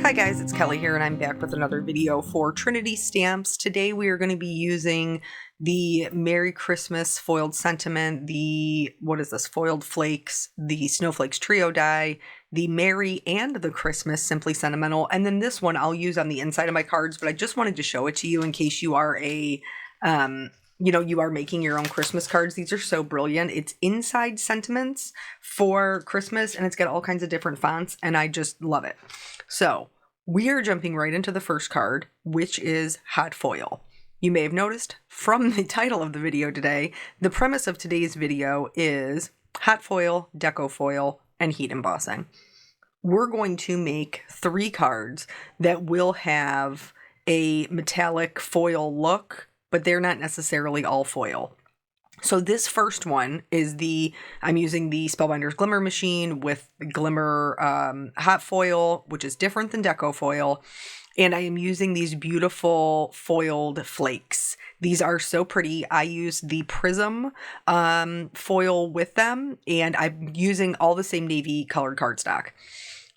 Hi guys, it's Kelly here and I'm back with another video for Trinity Stamps. Today we are going to be using the Merry Christmas foiled sentiment, the, foiled flakes, the snowflakes trio die, the Merry and the Christmas simply sentimental, and then this one I'll use on the inside of my cards, but I just wanted to show it to you in case you are you are making your own Christmas cards. These are so brilliant. It's inside sentiments for Christmas and it's got all kinds of different fonts and I just love it. So we are jumping right into the first card, which is hot foil. You may have noticed from the title of the video today, the premise of today's video is hot foil, deco foil, and heat embossing. We're going to make 3 cards that will have a metallic foil look, but they're not necessarily all foil. So this first one is I'm using the Spellbinders Glimmer Machine with Glimmer hot foil, which is different than deco foil. And I am using these beautiful foiled flakes. These are so pretty. I use the Prism foil with them, and I'm using all the same navy colored cardstock.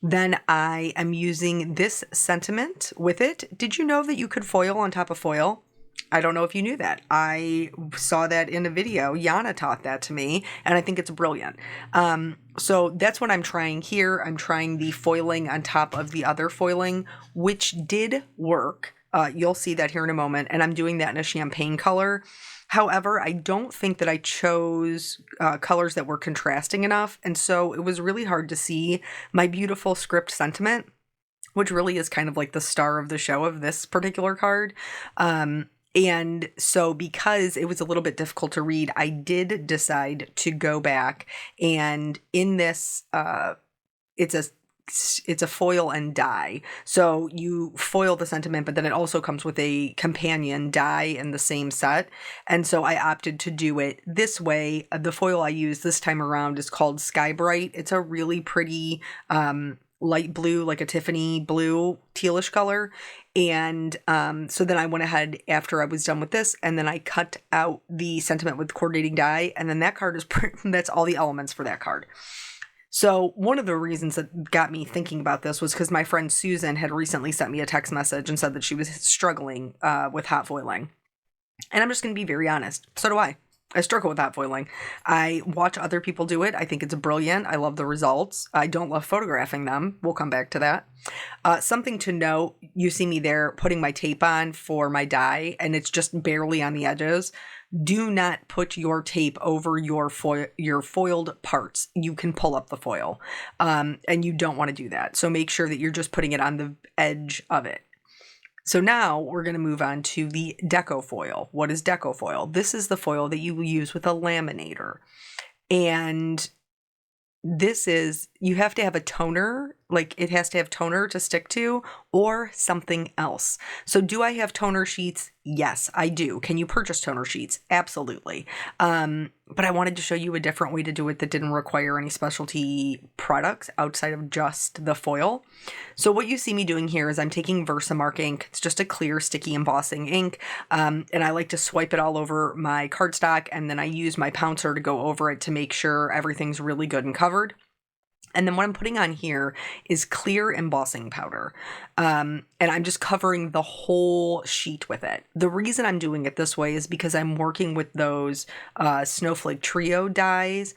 Then I am using this sentiment with it. Did you know that you could foil on top of foil? I don't know if you knew that. I saw that in a video. Yana taught that to me, and I think it's brilliant. So that's what I'm trying here. I'm trying the foiling on top of the other foiling, which did work. You'll see that here in a moment, and I'm doing that in a champagne color. However, I don't think that I chose colors that were contrasting enough, and so it was really hard to see my beautiful script sentiment, which really is kind of like the star of the show of this particular card. And so because it was a little bit difficult to read, I did decide to go back, and in this, it's a foil and die. So you foil the sentiment, but then it also comes with a companion die in the same set. And so I opted to do it this way. The foil I used this time around is called Sky Bright. It's a really pretty, light blue, like a Tiffany blue, tealish color. And so then I went ahead after I was done with this, and then I cut out the sentiment with coordinating die, and then that card is that's all the elements for that card. So one of the reasons that got me thinking about this was because my friend Susan had recently sent me a text message and said that she was struggling with hot foiling. And I'm just going to be very honest. So do I. I struggle with hot foiling. I watch other people do it. I think it's brilliant. I love the results. I don't love photographing them. We'll come back to that. Something to note, you see me there putting my tape on for my die, and it's just barely on the edges. Do not put your tape over your foiled parts. You can pull up the foil, and you don't want to do that. So make sure that you're just putting it on the edge of it. So now we're going to move on to the Deco Foil. What is Deco Foil? This is the foil that you will use with a laminator. And this is, you have to have a toner, like it has to have toner to stick to, or something else. So do I have toner sheets? Yes, I do. Can you purchase toner sheets? Absolutely. But I wanted to show you a different way to do it that didn't require any specialty products outside of just the foil. So what you see me doing here is I'm taking Versamark ink. It's just a clear, sticky embossing ink. And I like to swipe it all over my cardstock, and then I use my pouncer to go over it to make sure everything's really good and covered. And then what I'm putting on here is clear embossing powder. And I'm just covering the whole sheet with it. The reason I'm doing it this way is because I'm working with those snowflake trio dies.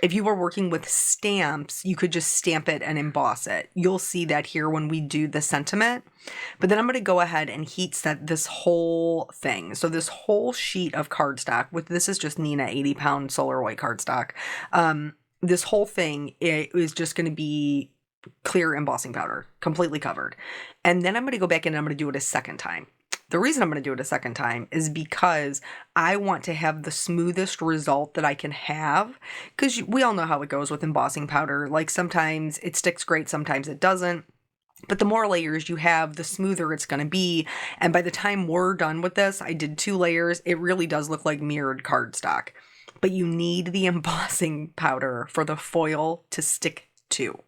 If you were working with stamps, you could just stamp it and emboss it. You'll see that here when we do the sentiment. But then I'm going to go ahead and heat set this whole thing. So this whole sheet of cardstock, this is just Nina 80-pound solar white cardstock. This whole thing is just going to be clear embossing powder, completely covered. And then I'm going to go back in and I'm going to do it a second time. The reason I'm going to do it a second time is because I want to have the smoothest result that I can have, because we all know how it goes with embossing powder. Like sometimes it sticks great, sometimes it doesn't. But the more layers you have, the smoother it's going to be. And by the time we're done with this, I did 2 layers. It really does look like mirrored cardstock. But you need the embossing powder for the foil to stick to.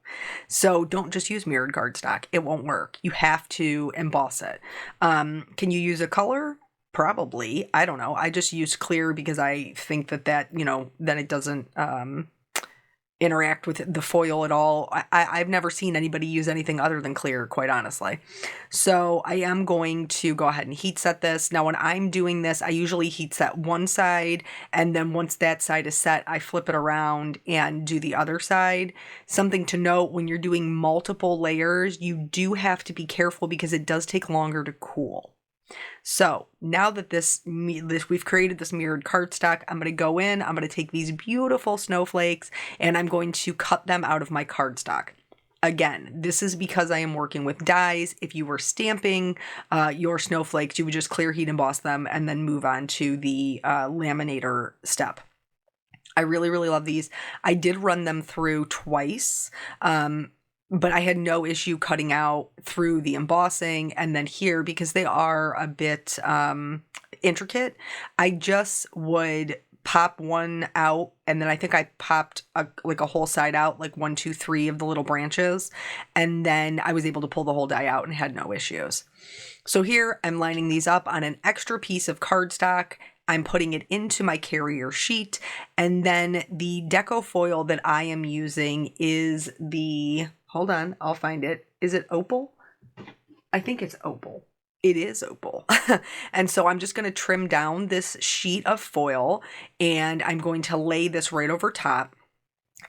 So don't just use mirrored cardstock. It won't work. You have to emboss it. Can you use a color? Probably. I don't know. I just use clear because I think that then it doesn't, interact with the foil at all. I've never seen anybody use anything other than clear, quite honestly. So I am going to go ahead and heat set this. Now when I'm doing this, I usually heat set one side, and then once that side is set, I flip it around and do the other side. Something to note, when you're doing multiple layers, you do have to be careful because it does take longer to cool. So now that we've created this mirrored cardstock, I'm going to go in, I'm going to take these beautiful snowflakes, and I'm going to cut them out of my cardstock. Again, this is because I am working with dies. If you were stamping your snowflakes, you would just clear heat emboss them and then move on to the laminator step. I really, really love these. I did run them through twice. But I had no issue cutting out through the embossing. And then here, because they are a bit intricate, I just would pop one out, and then I think I popped a whole side out, like 1, 2, 3 of the little branches. And then I was able to pull the whole die out and had no issues. So here I'm lining these up on an extra piece of cardstock. I'm putting it into my carrier sheet, and then the Deco Foil that I am using is the, hold on, I'll find it. Is it Opal? I think it's Opal. It is Opal. And so I'm just going to trim down this sheet of foil, and I'm going to lay this right over top.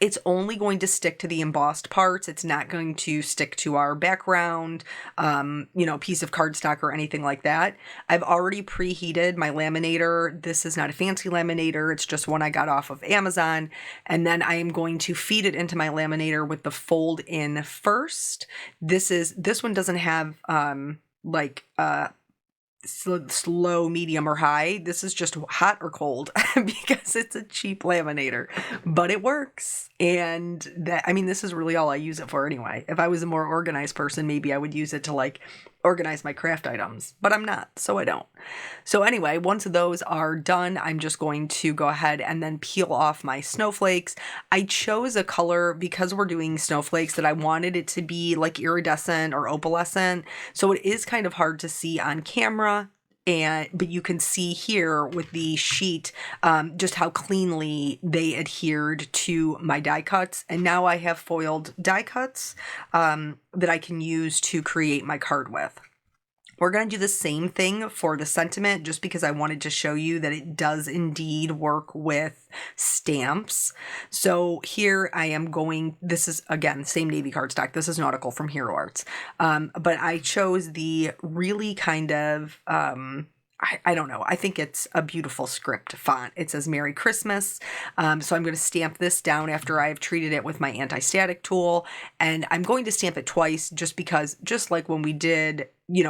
It's only going to stick to the embossed parts. It's not going to stick to our background, piece of cardstock or anything like that. I've already preheated my laminator. This is not a fancy laminator. It's just one I got off of Amazon. And then I am going to feed it into my laminator with the fold in first. This one doesn't have slow, medium, or high. This is just hot or cold because it's a cheap laminator, but it works. And this is really all I use it for anyway. If I was a more organized person, maybe I would use it to organize my craft items, but I'm not, so I don't. So anyway, once those are done, I'm just going to go ahead and then peel off my snowflakes. I chose a color because we're doing snowflakes that I wanted it to be like iridescent or opalescent. So it is kind of hard to see on camera. But you can see here with the sheet just how cleanly they adhered to my die cuts. And now I have foiled die cuts that I can use to create my card with. We're going to do the same thing for the sentiment just because I wanted to show you that it does indeed work with stamps. So here I am this is again, same navy cardstock. This is Nautical from Hero Arts. But I chose the really kind of, I don't know. I think it's a beautiful script font. It says Merry Christmas. So I'm going to stamp this down after I've treated it with my anti-static tool. And I'm going to stamp it twice just because, just like when we did,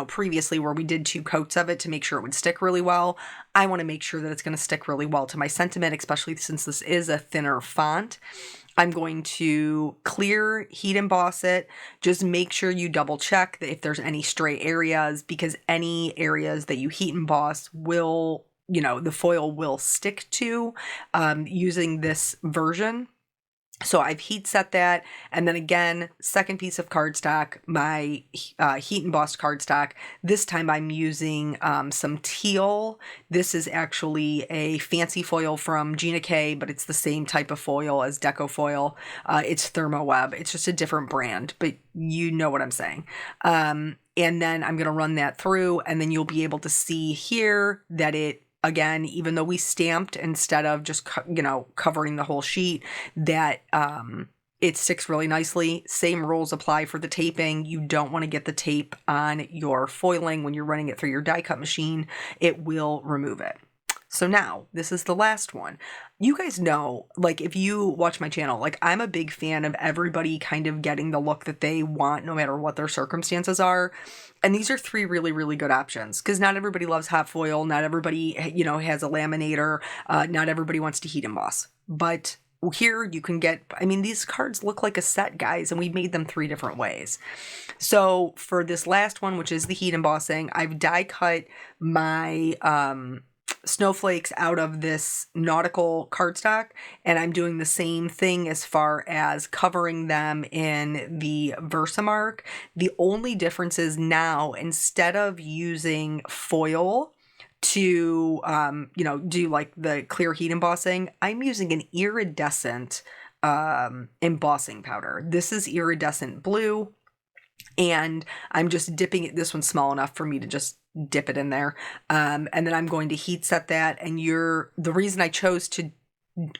previously where we did 2 coats of it to make sure it would stick really well, I want to make sure that it's going to stick really well to my sentiment, especially since this is a thinner font. I'm going to clear heat emboss it. Just make sure you double check that if there's any stray areas, because any areas that you heat emboss will, the foil will stick to using this version. So I've heat set that, and then again, second piece of cardstock, my heat embossed cardstock. This time I'm using some teal. This is actually a fancy foil from Gina K, but it's the same type of foil as Deco Foil. It's ThermoWeb. It's just a different brand, but you know what I'm saying. And then I'm going to run that through, and then you'll be able to see here that again, even though we stamped instead of just, covering the whole sheet, that it sticks really nicely. Same rules apply for the taping. You don't want to get the tape on your foiling when you're running it through your die cut machine. It will remove it. So now, this is the last one. You guys know, if you watch my channel, I'm a big fan of everybody kind of getting the look that they want no matter what their circumstances are. And these are 3 really, really good options because not everybody loves hot foil. Not everybody, has a laminator. Not everybody wants to heat emboss. But here you can get, these cards look like a set, guys, and we made them 3 different ways. So for this last one, which is the heat embossing, I've die cut my snowflakes out of this Nautical cardstock, and I'm doing the same thing as far as covering them in the Versamark. The only difference is now, instead of using foil to do the clear heat embossing, I'm using an iridescent embossing powder. This is Iridescent Blue, and I'm just dipping it. This one's small enough for me to just dip it in there. And then I'm going to heat set that. And the reason I chose to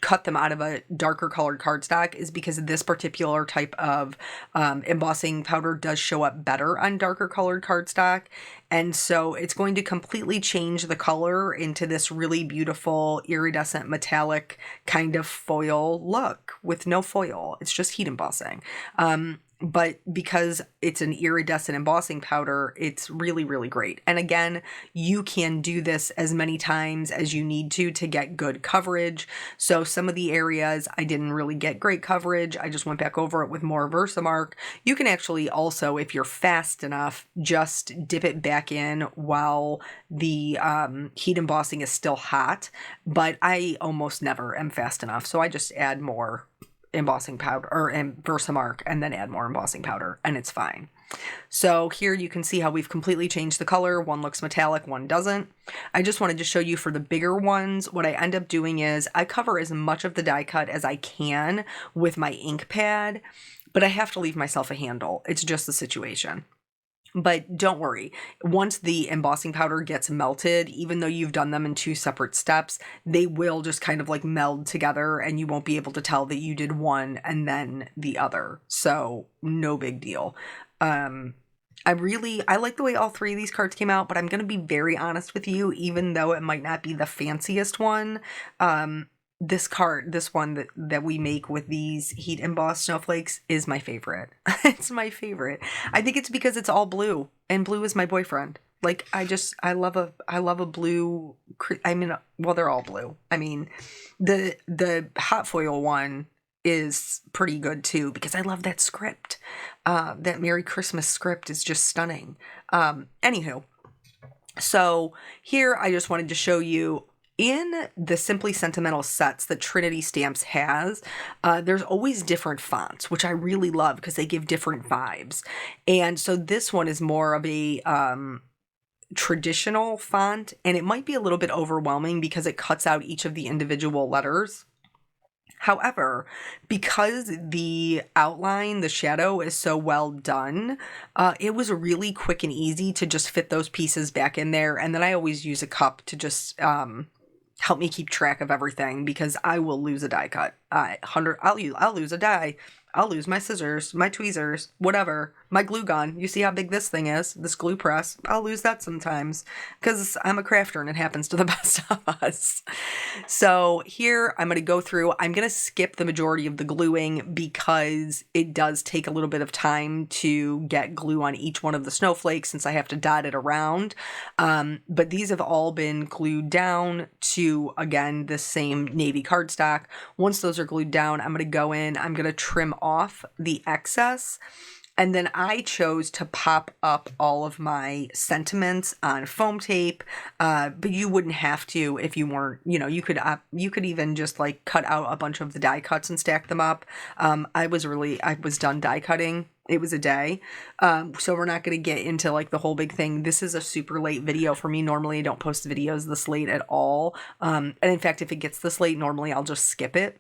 cut them out of a darker colored cardstock is because this particular type of embossing powder does show up better on darker colored cardstock. And so it's going to completely change the color into this really beautiful iridescent metallic kind of foil look with no foil. It's just heat embossing. But because it's an iridescent embossing powder, it's really, really great. And again, you can do this as many times as you need to get good coverage. So some of the areas I didn't really get great coverage. I just went back over it with more Versamark. You can actually also, if you're fast enough, just dip it back in while the heat embossing is still hot. But I almost never am fast enough. So I just add more embossing powder or Versamark and then add more embossing powder, and it's fine. So here you can see how we've completely changed the color. One looks metallic, one doesn't. I just wanted to show you for the bigger ones, what I end up doing is I cover as much of the die cut as I can with my ink pad, but I have to leave myself a handle. It's just the situation. But don't worry, once the embossing powder gets melted, even though you've done them in 2 separate steps, they will just kind of like meld together and you won't be able to tell that you did one and then the other. So no big deal. I like the way all 3 of these cards came out, but I'm going to be very honest with you, even though it might not be the fanciest one. This one that we make with these heat embossed snowflakes is my favorite. It's my favorite. I think it's because it's all blue, and blue is my boyfriend. Like I love a blue. I mean, well, they're all blue. I mean, the hot foil one is pretty good too because I love that script. That Merry Christmas script is just stunning. Anywho, so here I just wanted to show you. In the Simply Sentimental sets that Trinity Stamps has, there's always different fonts, which I really love because they give different vibes. And so this one is more of a traditional font, and it might be a little bit overwhelming because it cuts out each of the individual letters. However, because the outline, the shadow is so well done, it was really quick and easy to just fit those pieces back in there. And then I always use a cup to just help me keep track of everything because I will lose a die cut. I'll lose a die. I'll lose my scissors, my tweezers, whatever. My glue gun. You see how big this thing is? This glue press. I'll lose that sometimes because I'm a crafter and it happens to the best of us. So here I'm going to go through. I'm going to skip the majority of the gluing because it does take a little bit of time to get glue on each one of the snowflakes since I have to dot it around. But these have all been glued down to, again, the same navy cardstock. Once those are glued down, I'm going to go in. I'm going to trim off the excess. And then I chose to pop up all of my sentiments on foam tape, but you wouldn't have to if you weren't, you could even just like cut out a bunch of the die cuts and stack them up. I was done die cutting. It was a day. So we're not going to get into like the whole big thing. This is a super late video for me. Normally I don't post videos this late at all. And in fact, if it gets this late, normally I'll just skip it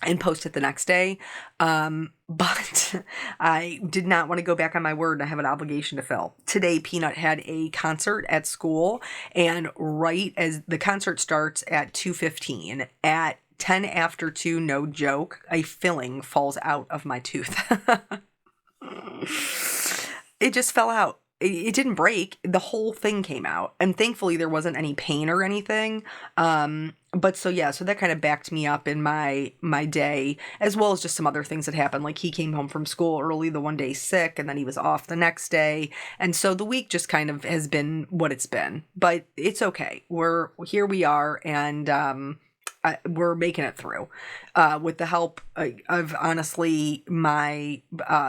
and post it the next day. But I did not want to go back on my word. I have an obligation to fill. Today, Peanut had a concert at school, and right as the concert starts at 2:15, at 10 after 2, no joke, a filling falls out of my tooth. It just fell out. It didn't break. The whole thing came out. And thankfully there wasn't any pain or anything. But so that kind of backed me up in my day, as well as just some other things that happened. Like he came home from school early the one day sick, and then he was off the next day. And so the week just kind of has been what it's been. But it's okay. Here we are, and we're making it through with the help of honestly my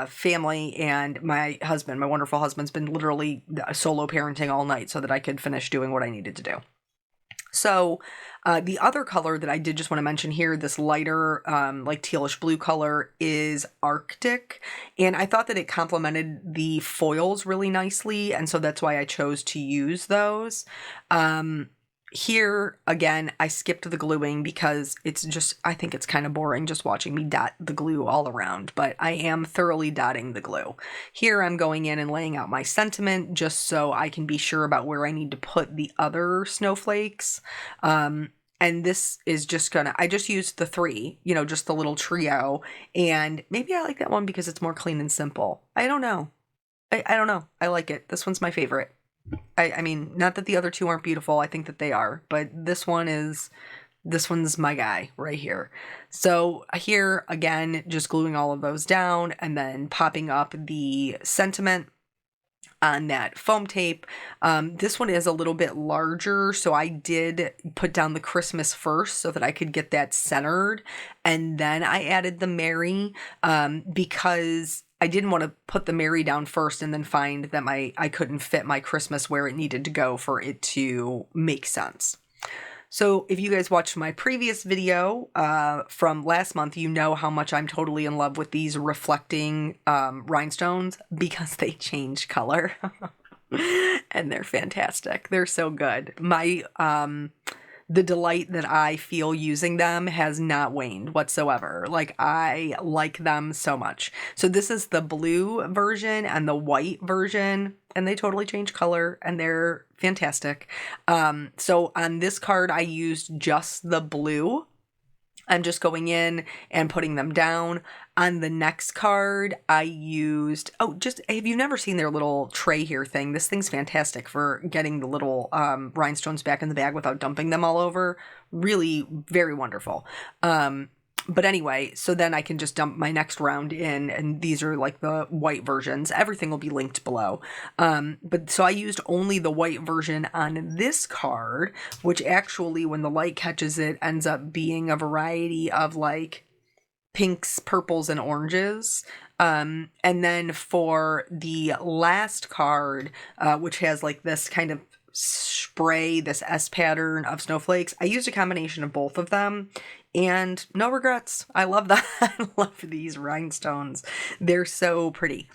family and my husband. My wonderful husband's been literally solo parenting all night so that I could finish doing what I needed to do. So the other color that I did just want to mention here, this lighter like tealish blue color, is Arctic. And I thought that it complemented the foils really nicely. And so that's why I chose to use those. Here, again, I skipped the gluing because I think it's kind of boring just watching me dot the glue all around, but I am thoroughly dotting the glue. Here I'm going in and laying out my sentiment just so I can be sure about where I need to put the other snowflakes. And this is I just used the 3, just the little trio, and maybe I like that one because it's more clean and simple. I don't know. I don't know. I like it. This one's my favorite. I mean, not that the other 2 aren't beautiful. I think that they are, but this one's my guy right here. So here, again, just gluing all of those down and then popping up the sentiment on that foam tape. This one is a little bit larger, so I did put down the Christmas first so that I could get that centered, and then I added the Mary because I didn't want to put the Mary down first and then find that I couldn't fit my Christmas where it needed to go for it to make sense. So if you guys watched my previous video from last month, you know how much I'm totally in love with these reflecting rhinestones because they change color and they're fantastic. They're so good. The delight that I feel using them has not waned whatsoever. Like, I like them so much. So this is the blue version and the white version, and they totally change color and they're fantastic. So on this card, I used just the blue. I'm just going in and putting them down. On the next card, I used, have you never seen their little tray here thing? This thing's fantastic for getting the little rhinestones back in the bag without dumping them all over. Really very wonderful. But anyway, so then I can just dump my next round in, and these are like the white versions. Everything will be linked below. But so I used only the white version on this card, which actually, when the light catches it, ends up being a variety of like pinks, purples, and oranges. And then for the last card, which has like this kind of spray, this S pattern of snowflakes, I used a combination of both of them. And no regrets. I love that. I love these rhinestones. They're so pretty.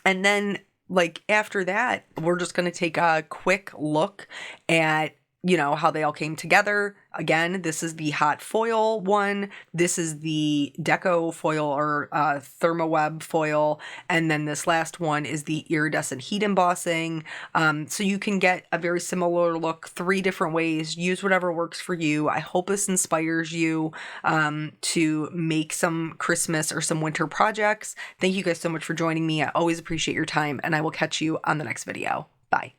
And then, like, after that, we're just going to take a quick look at, how they all came together. Again, this is the hot foil one. This is the Deco Foil or Thermoweb foil. And then this last one is the Iridescent Heat Embossing. So you can get a very similar look 3 different ways. Use whatever works for you. I hope this inspires you to make some Christmas or some winter projects. Thank you guys so much for joining me. I always appreciate your time, and I will catch you on the next video. Bye.